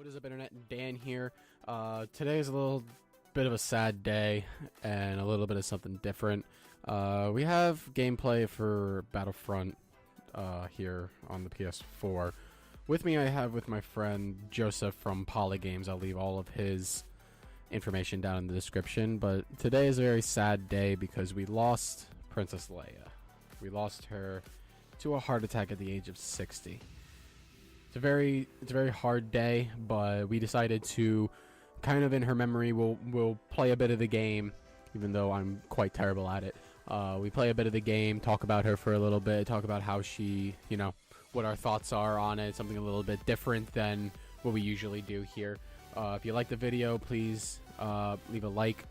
What is up, Internet? Dan here. Today is a little bit of a sad day and a little bit of something different. We have gameplay for Battlefront here on the PS4. With me, I have with my friend Joseph from Poligames. I'll leave all of his information down in the description. But today is a very sad day because we lost Princess Leia. We lost her to a heart attack at the age of 60. It's a very hard day, but we decided to kind of in her memory we'll play a bit of the game, even though I'm quite terrible at it. We play a bit of the game, talk about her for a little bit, talk about how she, what our thoughts are on it, something a little bit different than what we usually do here. If you like the video, please leave a like,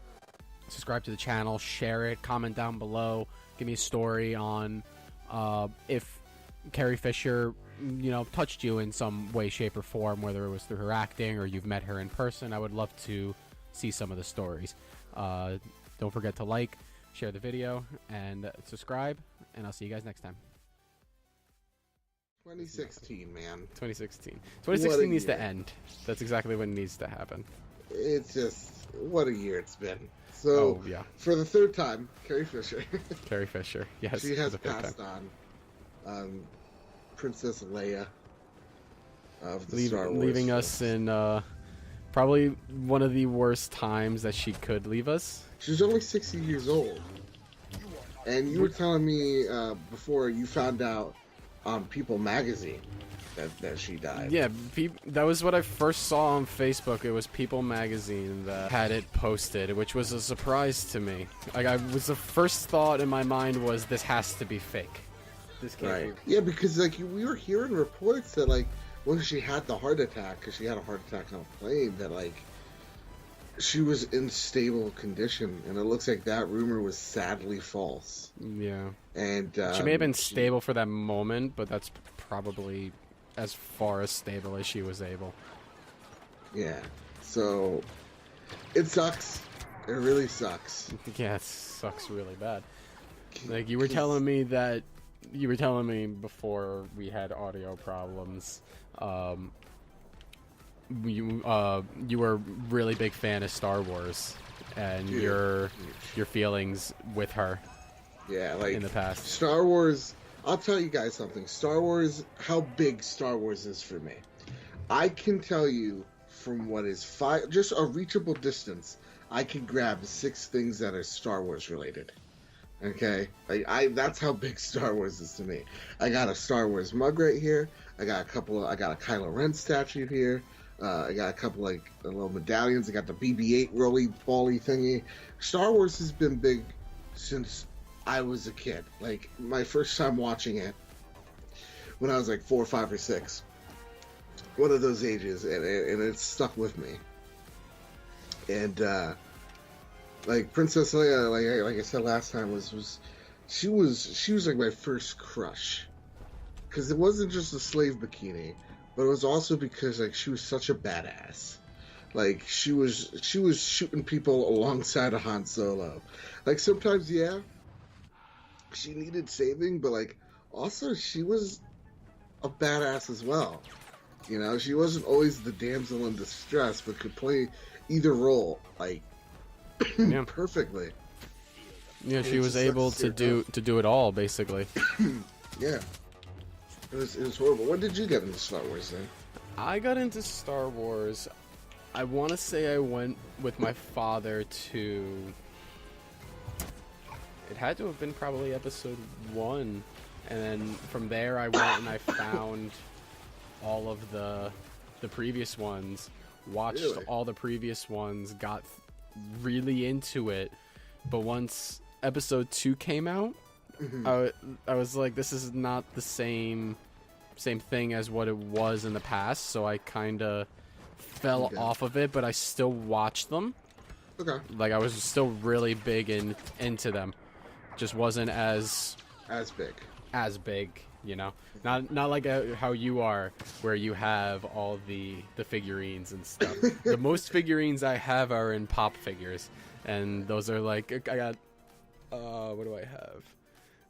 subscribe to the channel, share it, comment down below, give me a story on if Carrie Fisher touched you in some way, shape, or form, whether it was through her acting or you've met her in person. I would love to see some of the stories. Don't forget to like, share the video, and subscribe, and I'll see you guys next time. 2016, man. 2016. 2016 needs to end. That's exactly what needs to happen. It's just, what a year it's been. So, for the third time, Carrie Fisher. Carrie Fisher, yes. She has passed on. Princess Leia of the Star Wars leaving us in probably one of the worst times that she could leave us. She's only 60 years old. And you were telling me before you found out on People magazine that she died. Yeah, that was what I first saw on Facebook. It was People magazine that had it posted, which was a surprise to me. The first thought in my mind was, this has to be fake. This can't be. Yeah, because we were hearing reports that when she had the heart attack, because she had a heart attack on a plane, that she was in stable condition, and it looks like that rumor was sadly false. Yeah. And she may have been stable for that moment, but that's probably as far as stable as she was able. Yeah. So it sucks. It really sucks. Yeah, it sucks really bad. You were telling me that. You were telling me before we had audio problems. You were a really big fan of Star Wars, and your feelings with her. Yeah, in the past. Star Wars. I'll tell you guys something. Star Wars. How big Star Wars is for me. I can tell you from what is just a reachable distance. I can grab 6 things that are Star Wars related. Okay, that's how big Star Wars is to me. I got a Star Wars mug right here. I got a Kylo Ren statue here. I got a couple little medallions. I got the BB-8 roly-poly thingy. Star Wars has been big since I was a kid. My first time watching it when I was 4, 5, or 6. One of those ages, and it's stuck with me. And Princess Leia, like I said last time, she was my first crush, because it wasn't just a slave bikini, but it was also because she was such a badass. She was shooting people alongside of Han Solo. Sometimes she needed saving, but also she was a badass as well. She wasn't always the damsel in distress, but could play either role perfectly. Yeah, she was able to do it all, basically. Yeah. It was horrible. When did you get into Star Wars then? I got into Star Wars, I want to say I went with my father to... It had to have been probably episode 1. And then from there I went and I found all of the previous ones. Watched all the previous ones, got really into it, but once episode 2 came out, I was like, this is not the same thing as what it was in the past, so I kind of fell off of it, but I still watched them. I was still really big into them, just wasn't as big, not like how you are, where you have all the figurines and stuff. The most figurines I have are in pop figures, and those are I got what do I have?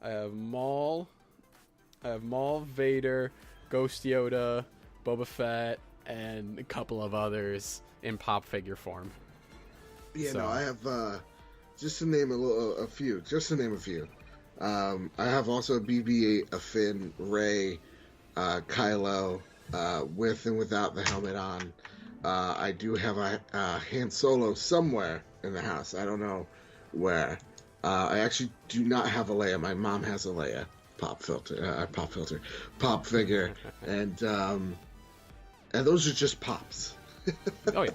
I have Maul, Vader, Ghost Yoda, Boba Fett, and a couple of others in pop figure form. Yeah, So- no, I have just to name a few. Just to name a few. I have also a BB-8, a Finn, Rey, Kylo, with and without the helmet on. I do have a Han Solo somewhere in the house. I don't know where. I actually do not have a Leia. My mom has a Leia pop figure, and those are just pops. Oh yeah.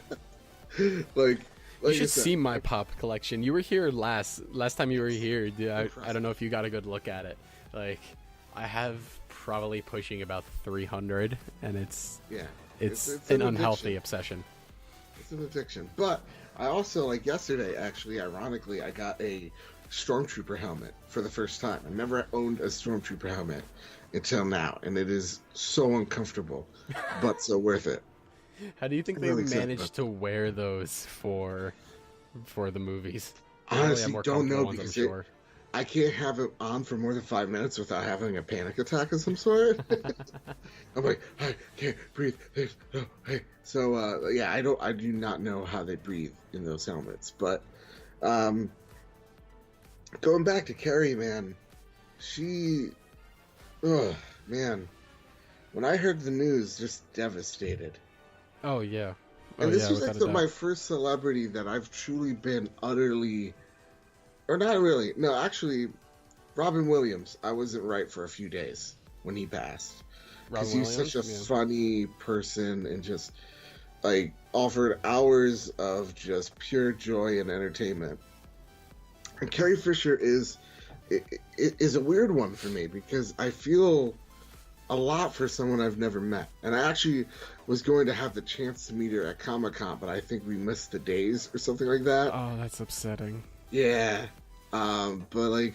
Like You I should said, see my pop collection. You were here last time you were here. Dude, I Impressive. don't know if you got a good look at it. Like, I have probably pushing about 300, and it's yeah, it's an an unhealthy addiction. obsession. It's an addiction. But I also, like yesterday, actually, ironically, I got a Stormtrooper helmet for the first time. I never owned a Stormtrooper helmet until now, and it is so uncomfortable, but so worth it. How do you think I'm they really excited managed to wear those for the movies? They I probably honestly have more don't know comfortable ones, I'm because sure. I can't have it on for more than 5 minutes without having a panic attack of some sort. I'm like, I can't breathe. Hey. So yeah, I do not know how they breathe in those helmets. But going back to Carrie, man, man, when I heard the news, just devastated. Oh yeah. And Oh, this yeah, was without a like my doubt. first celebrity that I've truly been utterly, or not really. No, actually, Robin Williams. I wasn't right for a few days when he passed because Robin he's such a Williams? funny person and just like offered hours of just pure joy and entertainment. And Carrie Fisher is a weird one for me because I feel a lot for someone I've never met. And I actually was going to have the chance to meet her at Comic-Con, but I think we missed the days or something like that. Oh, that's upsetting. Yeah. But like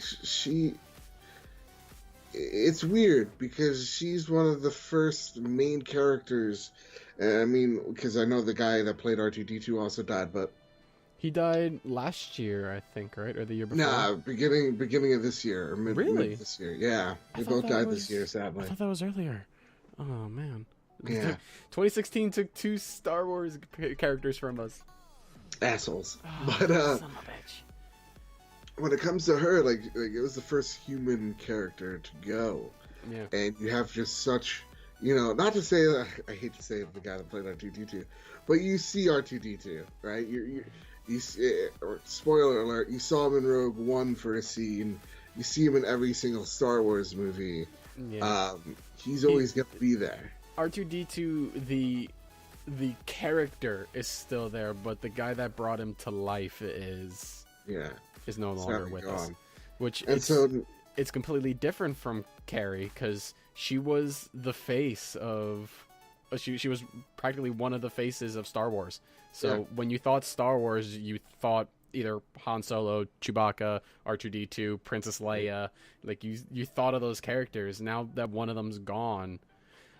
it's weird because she's one of the first main characters. I mean, because I know the guy that played R2-D2 also died, but He died last year, I think, right? Or the year before? nah, beginning of this year or mid Really? this year. Yeah, I they thought both that died was- this year, I sadly. thought that was earlier. Oh, man. Yeah, 2016 took 2 Star Wars characters from us. assholes. Oh, But son of a bitch. when it comes to her, like it was the first human character to go, Yeah. and you have just such, not to say that I hate to say the guy that played R2-D2, but you see R2-D2, right? You see, or spoiler alert, you saw him in Rogue One for a scene. You see him in every single Star Wars movie. Yeah. He's always going to be there. R2-D2, the character is still there, but the guy that brought him to life is Yeah, no longer sadly with us. gone. Which And it's completely different from Carrie because she was the face of she was practically one of the faces of Star Wars. So Yeah. when you thought Star Wars, you thought either Han Solo, Chewbacca, R2-D2, Princess Leia. Like you thought of those characters. Now that one of them's gone,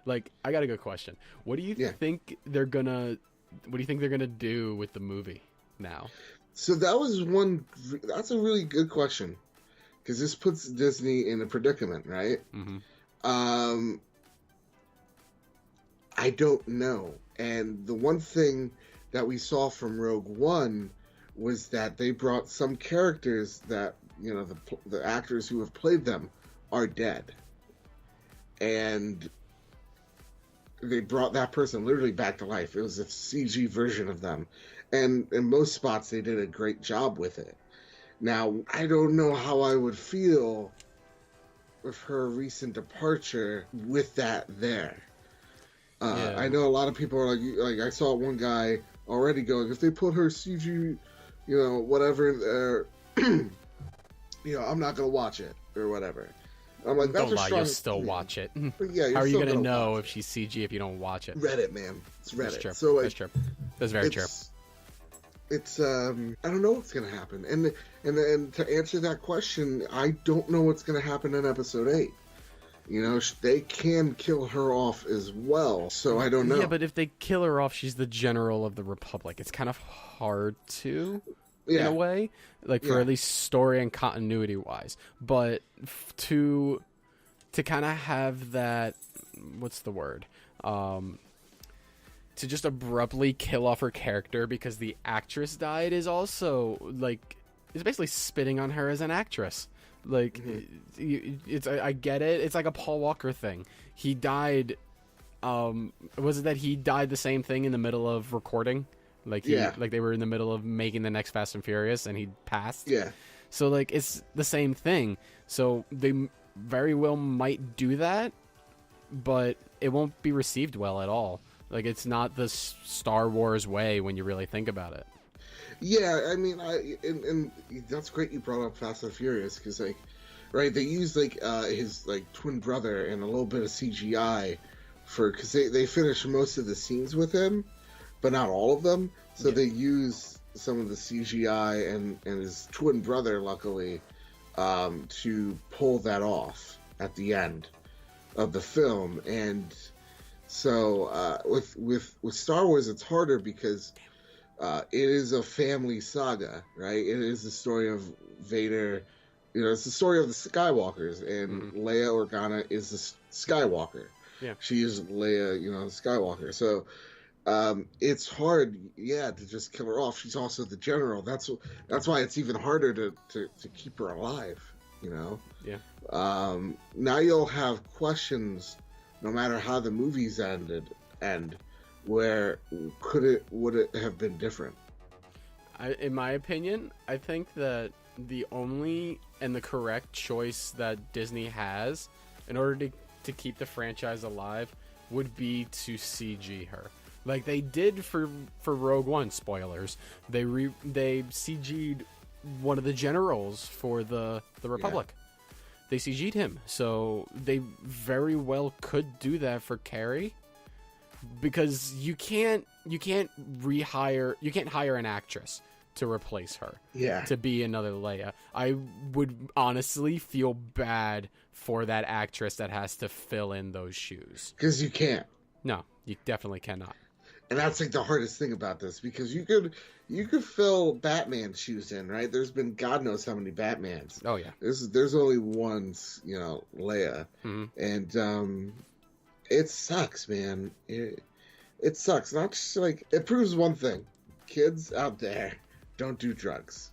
like I got a good question. What do you Yeah. think they're gonna? What do you think they're gonna do with the movie now? So that was one. That's a really good question because this puts Disney in a predicament, right? Mm-hmm. I don't know. And the one thing that we saw from Rogue One was that they brought some characters that the actors who have played them are dead, and they brought that person literally back to life. It was a CG version of them, and in most spots they did a great job with it. Now I don't know how I would feel with her recent departure with that there. Yeah. I know a lot of people are like I saw one guy already going, if they put her CG, whatever in there, I'm not gonna watch it or whatever. I'm like, that's Don't a lie, strong you'll still opinion. watch it. But yeah, you're How are you still gonna know watch if she's CG if you don't watch it? it. Reddit, man? It's That's Reddit. true. So like, That's true. That's very true. It's I don't know what's gonna happen, and to answer that question, I don't know what's gonna happen in episode 8. They can kill her off as well, so I don't know. Yeah, but if they kill her off, she's the general of the Republic. It's kind of hard to, in Yeah. a way, like for Yeah. at least story and continuity wise. But to kind of have that, what's the word? to just abruptly kill off her character because the actress died is also like it's basically spitting on her as an actress. Like, it's I get it. It's like a Paul Walker thing. He died. Was it that he died the same thing in the middle of recording? Like, like they were in the middle of making the next Fast and Furious, and he passed. Yeah. So like it's the same thing. So they very well might do that, but it won't be received well at all. Like, it's not the Star Wars way when you really think about it. Yeah, I mean, and that's great you brought up Fast and Furious, because, like, right, they used, like, his, like, twin brother and a little bit of CGI because they finished most of the scenes with him, but not all of them, so they used some of the CGI and his twin brother, luckily, to pull that off at the end of the film. And so with Star Wars, it's harder because it is a family saga, right? It is the story of Vader. You know, it's the story of the Skywalkers, and Leia Organa is the Skywalker. Yeah, she is Leia, Skywalker. So it's hard, to just kill her off. She's also the general. That's why it's even harder to keep her alive. Yeah. Now you'll have questions, no matter how the movies end, where would it have been different? In my opinion, I think that the only and the correct choice that Disney has in order to keep the franchise alive would be to CG her. Like they did for Rogue One, spoilers. They CG'd one of the generals for the Republic. Yeah. They CG'd him. So they very well could do that for Carrie. Because you can't hire an actress to replace her. Yeah. To be another Leia. I would honestly feel bad for that actress that has to fill in those shoes. Because you can't. No, you definitely cannot. And that's like the hardest thing about this, because you could fill Batman shoes in, right? There's been God knows how many Batmans. Oh yeah. There's only one, Leia. Mm-hmm. And it sucks, man. It sucks. Not just like, it proves one thing: kids out there, don't do drugs,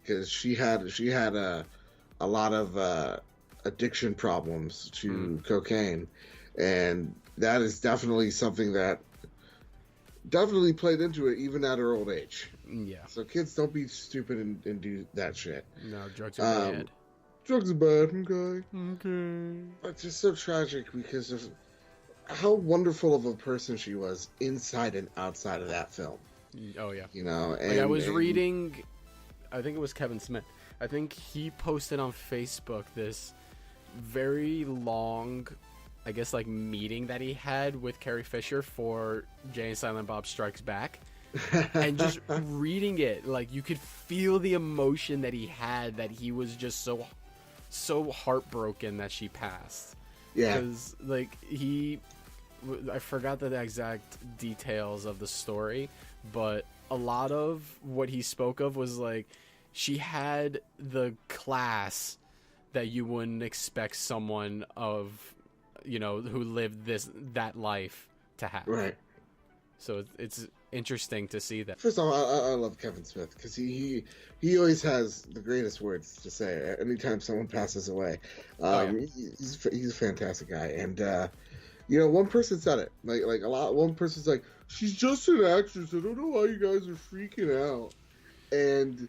because she had a lot of addiction problems to cocaine, and that is definitely something that definitely played into it even at her old age. Yeah. So kids, don't be stupid and do that shit. No, drugs are bad. Drugs are bad, okay. Okay. It's just so tragic because of how wonderful of a person she was inside and outside of that film. Oh yeah. And I was reading, I think it was Kevin Smith. I think he posted on Facebook this very long, I guess, like, meeting that he had with Carrie Fisher for Jay and Silent Bob Strikes Back. And just reading it, like, you could feel the emotion that he had, that he was just so heartbroken that she passed. Yeah. Because, like, I forgot the exact details of the story, but a lot of what he spoke of was, like, she had the class that you wouldn't expect someone of, who lived that life to have. Right. So it's interesting to see that. First of all, I love Kevin Smith because he always has the greatest words to say anytime someone passes away. He's a fantastic guy, and one person said it like a lot. One person's like, "She's just an actress. I don't know why you guys are freaking out." And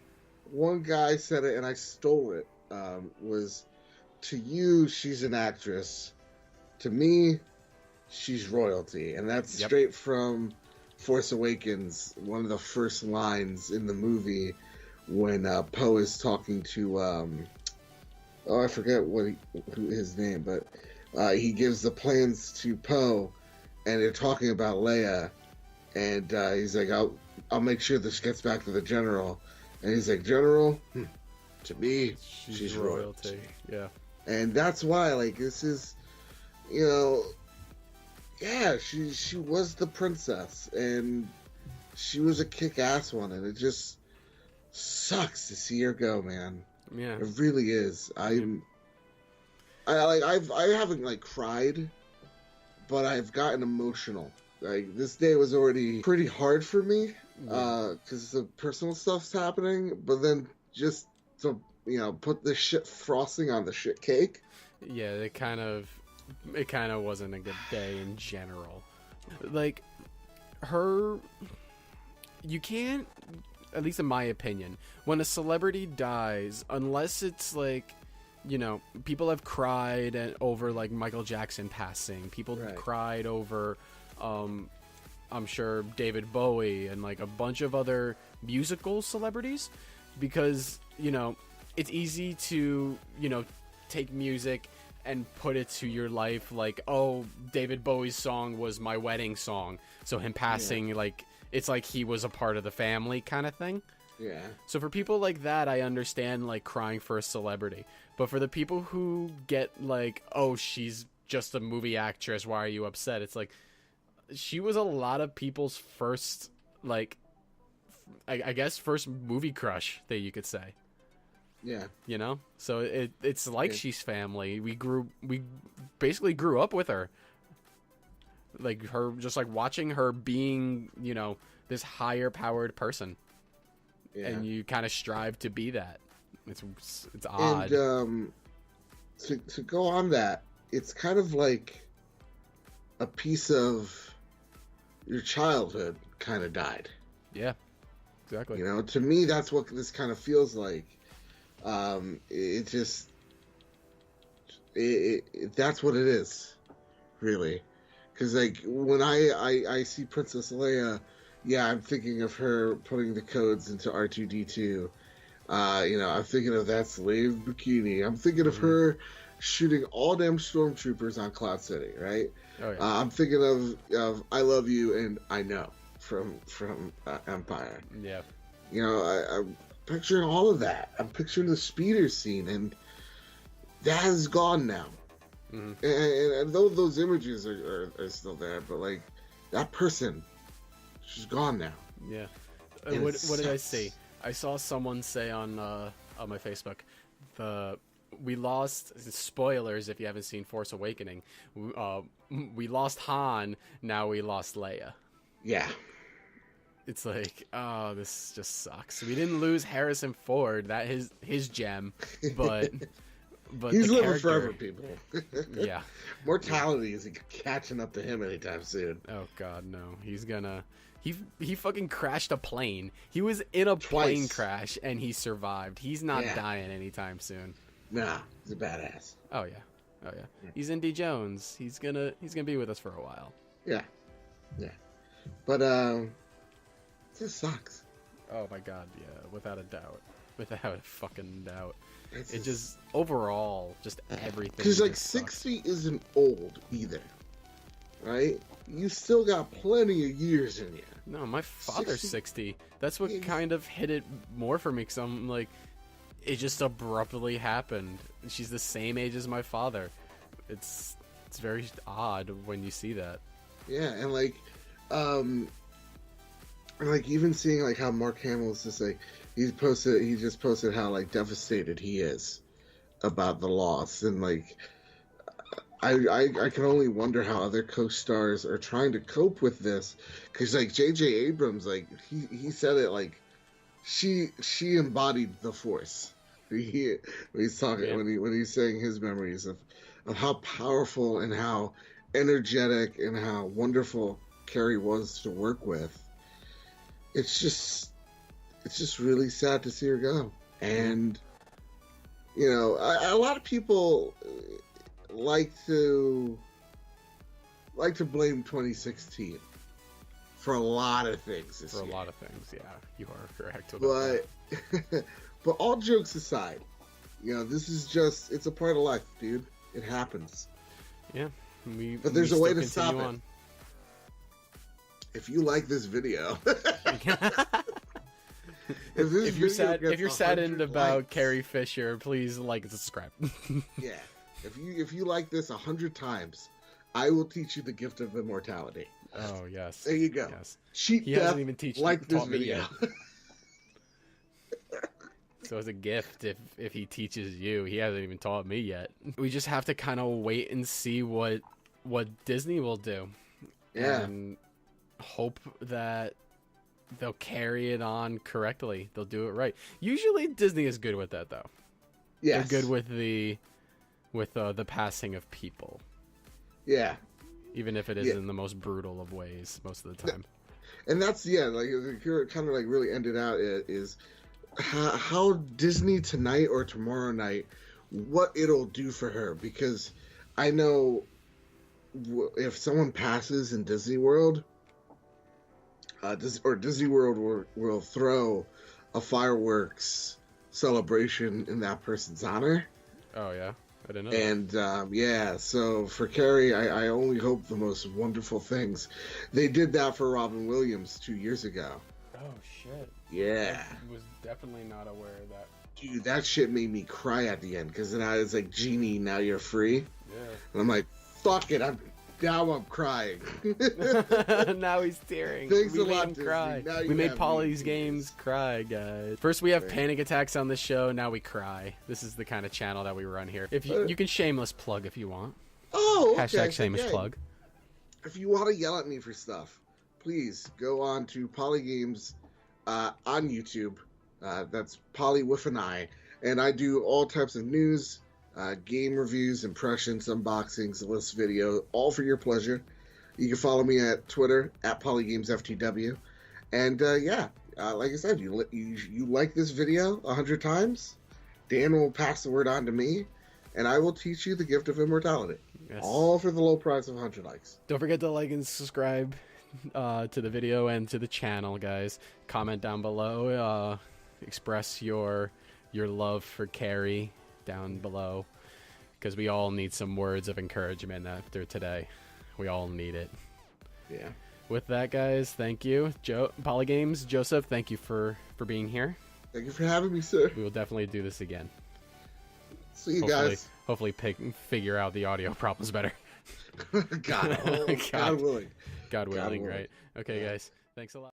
one guy said it, and I stole it. Was, to you, she's an actress. To me, she's royalty, and that's straight from Force Awakens. One of the first lines in the movie when Poe is talking to I forget his name, but he gives the plans to Poe, and they're talking about Leia, and he's like, "I'll make sure this gets back to the general," and he's like, "General, to me, she's royalty." Yeah, and that's why, like, this is, yeah, she was the princess, and she was a kick-ass one, and it just sucks to see her go, man. Yeah, it really is. I haven't, like, cried, but I've gotten emotional Like this day was already pretty hard for me Yeah. because the personal stuff's happening, but then just to put the shit frosting on the shit cake. Yeah, it kind of wasn't a good day in general. Like her you can't, at least in my opinion, when a celebrity dies, unless it's like, people have cried over like Michael Jackson passing. People Right. cried over, I'm sure, David Bowie and like a bunch of other musical celebrities, because it's easy to take music and put it to your life. Like, oh, David Bowie's song was my wedding song, so him passing, like, it's like he was a part of the family kind of thing. Yeah. So for people like that, I understand like crying for a celebrity. But for the people who get like, oh, she's just a movie actress, why are you upset? It's like, she was a lot of people's first, like, I guess first movie crush that you could say. Yeah. So it's like she's family. We basically grew up with her. Like her, just like watching her being, this higher powered person. Yeah. And you kind of strive to be that. It's odd. And to go on that, it's kind of like a piece of your childhood kind of died. Yeah, exactly. To me, that's what this kind of feels like. It just, that's what it is, really. Because like when I see Princess Leia, yeah, I'm thinking of her putting the codes into R2D2. I'm thinking of that slave bikini. I'm thinking of her shooting all them stormtroopers on Cloud City, right? Oh, yeah. I'm thinking of I Love You and I Know from Empire. Yeah. I'm picturing all of that. I'm picturing the speeder scene, and that is gone now. Mm-hmm. And though those images are still there, but like that person, she's gone now. Yeah. What did I see? I saw someone say on my Facebook, we lost, spoilers if you haven't seen Force Awakening, we lost Han, now we lost Leia. Yeah. It's like, oh, this just sucks. We didn't lose Harrison Ford, that his gem, but he's the living character, forever, people. Yeah. Mortality isn't catching up to him anytime soon. Oh God, no. He's gonna. He fucking crashed a plane. He was in a plane crash and he survived. He's not dying anytime soon. Nah, he's a badass. Oh yeah. He's Indy Jones. He's gonna be with us for a while. Yeah. But it just sucks. Oh my God, yeah, without a doubt, without a fucking doubt. It just overall, just everything. Because like 60 isn't old either, right? You still got plenty of years in you. No, my father's 60. That's what kind of hit it more for me, because I'm like, it just abruptly happened. She's the same age as my father. It's very odd when you see that. Yeah, and like even seeing like how Mark Hamill is just like he just posted how like devastated he is about the loss, and like I can only wonder how other co-stars are trying to cope with this, because like J.J. Abrams, like he said it like she embodied the Force. He's talking when he's saying his memories of how powerful and how energetic and how wonderful Carrie was to work with. It's just really sad to see her go, and a lot of people like to blame 2016 for a lot of things this year. A lot of things, yeah, you are correct about that. But all jokes aside, this is just, it's a part of life, dude. It happens. Yeah, but there's a way to stop it. If you like this video, if you're saddened about Carrie Fisher, please like and subscribe. Yeah. If you like this 100 times, I will teach you the gift of immortality. Oh yes. There you go. Yes. He hasn't even like this video. So as a gift, if he teaches you, he hasn't even taught me yet. We just have to kind of wait and see what Disney will do. Yeah. And hope that they'll carry it on correctly. They'll do it right. Usually Disney is good with that, though. Yes. They're good with the passing of people. Yeah. Even if it is in the most brutal of ways most of the time. And that's, like you're kind of like really ended out is how Disney tonight or tomorrow night, what it'll do for her. Because I know if someone passes in Disney World, Disney World will throw a fireworks celebration in that person's honor. Oh, yeah? I didn't know And, so for Carrie, I only hope the most wonderful things. They did that for Robin Williams 2 years ago. Oh, shit. Yeah. I was definitely not aware of that. Dude, that shit made me cry at the end, because then I was like, Genie, now you're free. Yeah. And I'm like, fuck it, I'm crying. Now he's tearing. Thanks we a made lot, him Disney. cry. Now you We made have Polly's me. Games cry, guys. First we have panic attacks on the show, now we cry. This is the kind of channel that we run here. If you can shameless plug if you want. Oh, okay. Hashtag shameless Okay. plug. If you want to yell at me for stuff, please go on to Poligames on YouTube. That's Polly with an I. And I do all types of news, game reviews, impressions, unboxings, list video, all for your pleasure. You can follow me at Twitter, at PolyGamesFTW. And like I said, you like this video 100 times, Dan will pass the word on to me, and I will teach you the gift of immortality. Yes. All for the low price of 100 likes. Don't forget to like and subscribe to the video and to the channel, guys. Comment down below. Express your love for Carrie down below, because we all need some words of encouragement after today. We all need it. Yeah. With that, guys, thank you. Polygames, Joseph, thank you for being here. Thank you for having me, sir. We will definitely do this again. See you guys. Hopefully figure out the audio problems better. God willing. God willing, right? Okay, willing. guys. Thanks a lot.